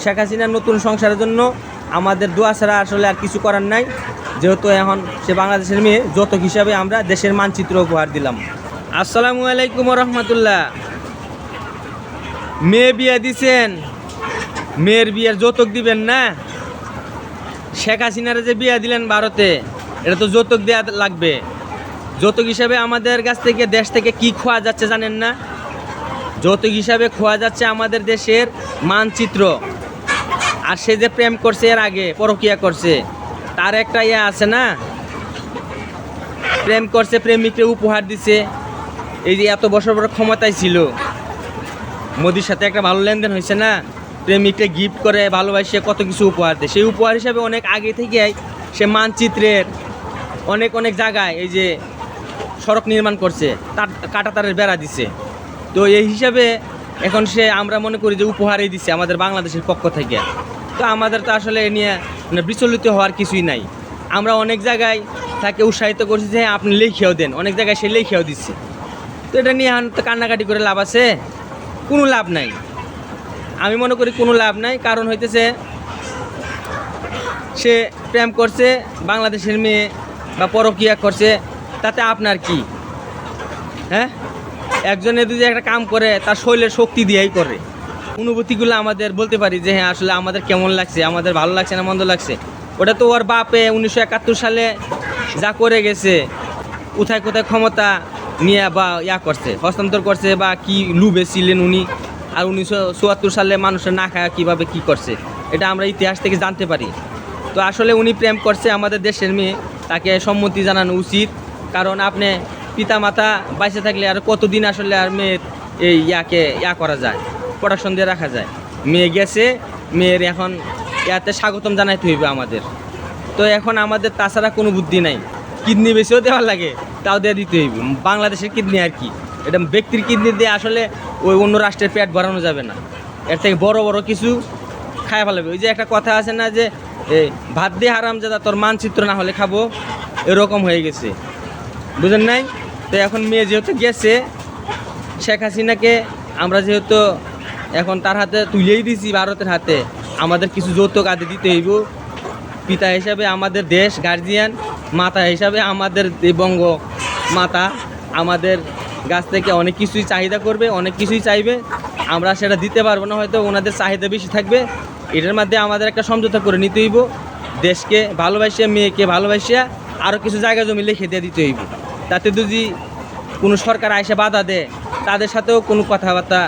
শেখ হাসিনার নতুন সংসারের জন্য আমাদের দোয়া ছাড়া আসলে আর কিছু করার নাই, যেহেতু এখন সে বাংলাদেশের মেয়ে, যৌতুক হিসাবে আমরা দেশের মানচিত্র উপহার দিলাম। আসসালামু আলাইকুম রহমতুল্লাহ। মেয়ে বিয়ে দিছেন, মেয়ের বিয়ের যৌতুক দিবেন না? শেখ হাসিনারে যে বিয়ে দিলেন ভারতে, এটা তো যৌতুক দেওয়া লাগবে। যৌতুক হিসাবে আমাদের কাছ থেকে, দেশ থেকে কি খোয়া যাচ্ছে জানেন না? যৌতুক হিসাবে খোয়া যাচ্ছে আমাদের দেশের মানচিত্র। আর সে যে প্রেম করছে, এর আগে পরকীয়া করছে, তার একটা ইয়ে আছে না, প্রেম করছে, প্রেমিককে উপহার দিছে। এই যে এত বছর পর ক্ষমতায় ছিল, মোদির সাথে একটা ভালো লেনদেন হয়েছে না, প্রেমিককে গিফট করে, ভালোবাসে, কত কিছু উপহার দেয়। সেই উপহার হিসাবে অনেক আগে থেকেই সে মানচিত্রের অনেক অনেক জায়গায় এই যে সড়ক নির্মাণ করছে, তার কাঁটাতারের বেড়া দিছে। তো এই হিসাবে এখন সে, আমরা মনে করি যে উপহারই দিছে আমাদের বাংলাদেশের পক্ষ থেকে। তো আমাদের তো আসলে এ নিয়ে মানে বিচলিত হওয়ার কিছুই নাই। আমরা অনেক জায়গায় তাকে উৎসাহিত করছি যে হ্যাঁ আপনি লেখিয়াও দেন, অনেক জায়গায় সে লেখিয়াও দিচ্ছে। তো এটা নিয়ে এখন তো কান্নাকাটি করে লাভ আছে? কোনো লাভ নাই, আমি মনে করি কোনো লাভ নাই। কারণ হইতেছে সে প্রেম করছে বাংলাদেশের মেয়ে বা পরকীয়া করছে, তাতে আপনার কি? হ্যাঁ, একজনে যদি একটা কাম করে তার শরীরের শক্তি দিয়েই করে। অনুভূতিগুলো আমাদের বলতে পারি যে হ্যাঁ আসলে আমাদের কেমন লাগছে, আমাদের ভালো লাগছে না মন্দ লাগছে। ওটা তো ওর বাপে 1971 সালে যা করে গেছে, কোথায় কোথায় ক্ষমতা নিয়ে বা করছে, হস্তান্তর করছে, বা কি লুবে ছিলেন উনি। আর 1974 সালে মানুষের না খায় কীভাবে কী করছে, এটা আমরা ইতিহাস থেকে জানতে পারি। তো আসলে উনি প্রেম করছে আমাদের দেশের মেয়ে, তাকে সম্মতি জানানো উচিত। কারণ আপনি পিতামাতা বাইসে থাকলে আর কতদিন আসলে আর মেয়ের এই করা যায়, প্রোটেকশন দিয়ে রাখা যায়। মেয়ে গেছে, মেয়ের এখন ইয়াতে স্বাগতম জানাইতে হইবে আমাদের। তো এখন আমাদের তাছাড়া কোনো বুদ্ধি নাই। কিডনি বেশিও দেওয়ার লাগে, তাও দিয়ে দিতে হইবে। বাংলাদেশের কিডনি আর কি, এটা ব্যক্তির কিডনি দিয়ে আসলে ওই অন্য রাষ্ট্রের পেট ভরানো যাবে না। এর থেকে বড় বড় কিছু খায় ফেলাবে। ওই যে একটা কথা আছে না যে ভাত দিয়ে হারামজাদা, তোর মানচিত্র না হলে খাবো, এরকম হয়ে গেছে, বুঝেন নাই? তো এখন মেয়ে যেহেতু গেছে, শেখ হাসিনাকে আমরা যেহেতু এখন তার হাতে তুলেই দিছি, ভারতের হাতে, আমাদের কিছু যৌতুক আদি দিতে হইব। পিতা হিসাবে আমাদের দেশ গার্জিয়ান, মাতা হিসাবে আমাদের বঙ্গ মাতা আমাদের কাছ থেকে অনেক কিছুই চাহিদা করবে, অনেক কিছুই চাইবে। আমরা সেটা দিতে পারবো না, হয়তো ওনাদের চাহিদা বেশি থাকবে। এটার মধ্যে আমাদের একটা সমঝোতা করে নিতে হইব। দেশকে ভালোবাসিয়া, মেয়েকে ভালোবাসিয়া আরও কিছু জায়গা জমি লিখে দিয়ে দিতে হইব। তাতে যদি কোনো সরকার আইসে বাধা দেয়, তাদের সাথেও কোনো কথাবার্তা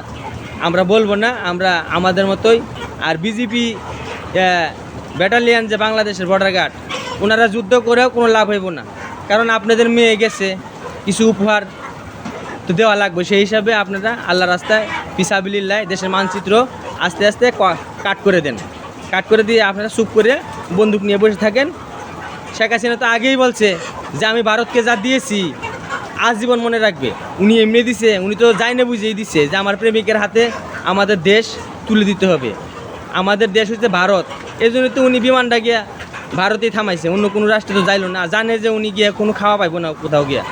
আমরা বলবো না, আমরা আমাদের মতোই। আর বিজেপি ব্যাটালিয়ান যে বাংলাদেশের বর্ডার গার্ড, ওনারা যুদ্ধ করেও কোনো লাভ হইব না। কারণ আপনাদের মেয়ে গেছে, কিছু উপহার তো দেওয়া লাগবে। সেই হিসাবে আপনারা আল্লাহ রাস্তায় ফিসাবিলিল্লাহ দেশের মানচিত্র আস্তে আস্তে কাট করে দেন। কাট করে দিয়ে আপনারা চুপ করে বন্দুক নিয়ে বসে থাকেন। শেখ হাসিনা তো আগেই বলছে যে আমি ভারতকে যা দিয়েছি আজীবন মনে রাখবে। উনি এমনি দিছে, উনি তো যাই না বুঝেই দিচ্ছে যে আমার প্রেমিকের হাতে আমাদের দেশ তুলে দিতে হবে। আমাদের দেশ হচ্ছে ভারত, এই জন্য তো উনি বিমানটা গিয়া ভারতেই থামাইছে, অন্য কোনো রাষ্ট্রে তো যাইল না। জানে যে উনি গিয়া কোনো খাওয়া পাইব না কোথাও গিয়া,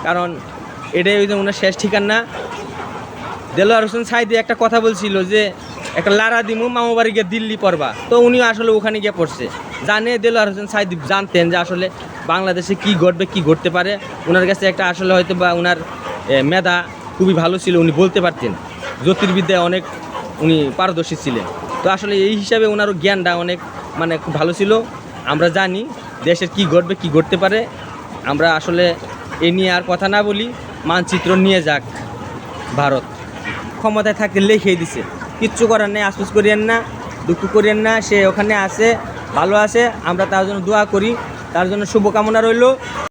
কারণ এটাই ওই যে ওনার শেষ ঠিকানা। দেলোয়ার হোসেন সাইদি একটা কথা বলছিল যে একটা লারা দিমু মামু বাড়ি গিয়ে দিল্লি পড়বা, তো উনিও আসলে ওখানে গিয়ে পড়ছে। জানে দেলোয়ার হোসেন সাইদি জানতেন যে আসলে বাংলাদেশে কি ঘটবে, কি ঘটতে পারে। ওনার কাছে একটা আসলে হয়তো বা ওনার মেধা খুবই ভালো ছিল, উনি বলতে পারতেন, জ্যোতির্বিদ্যায় অনেক উনি পারদর্শী ছিলেন। তো আসলে এই হিসাবে ওনারও জ্ঞানটা অনেক মানে খুব ভালো ছিল। আমরা জানি দেশের কি ঘটবে, কি ঘটতে পারে। আমরা আসলে এ নিয়ে আর কথা না বলি, মানচিত্র নিয়ে যাক ভারত। ক্ষমতায় থাকতে লিখেই দিছে, কিচ্ছু করার নেই। আফসোস করিয়েন না, দুঃখ করিয়েন না, সে ওখানে আছে, ভালো আছে। আমরা তার জন্য দোয়া করি, তার জন্য শুভকামনা রইল।